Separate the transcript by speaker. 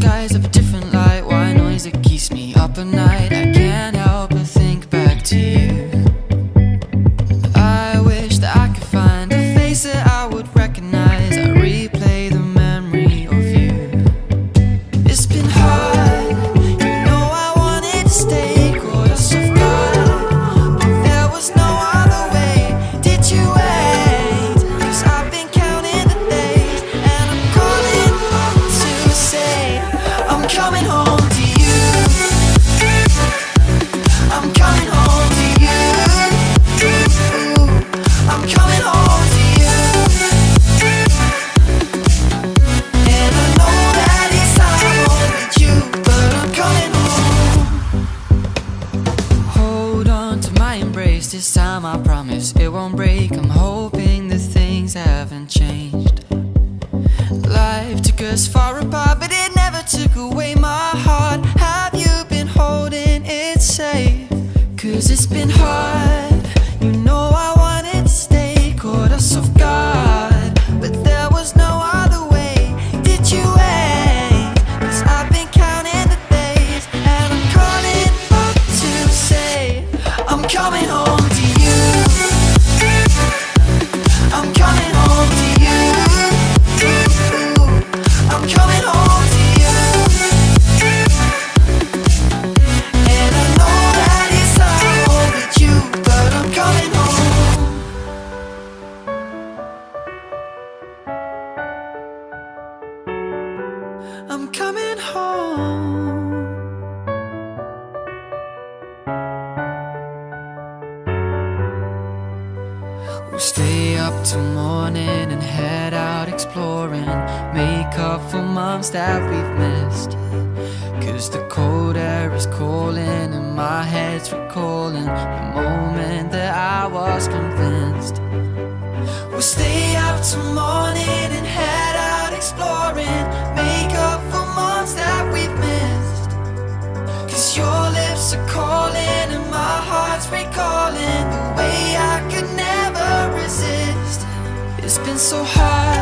Speaker 1: skies of a different light, white noise that keeps me up at night. I can't help but think back to you. I wish that I could find a face that I would recognize. I replay the memory of you. It's been hard, you know I wanted to stay, caught us off guard, but there was no other way. Did you wait? 'Cause I've been counting the days, and I'm calling up to say I'm coming home to you. I'm coming home to you. I'm coming home to you. And I know that it's time with you, but I'm coming home. Hold on to my embrace, this time I promise it won't break. I'm hoping that things haven't changed. Life took us far apart, but it never took away my heart. Have you been holding it safe? 'Cause it's been hard, you know I wanted to stay, caught us off guard, but there was no other way. Did you wait? 'Cause I've been counting the days, and I'm calling up to say I'm coming home to you. I'm coming home to you. I'm coming home to you. And I know that it's time with you, but I'm coming home. I'm coming home. We'll stay up till morning and head out exploring, make up for months that we've missed. 'Cause the cold air is calling and my head's recalling the moment that I was convinced. We'll stay up till morning and head out exploring, make up for months that we've missed. 'Cause your lips are calling and my heart's recalling the way I could never resist. It's been so hard,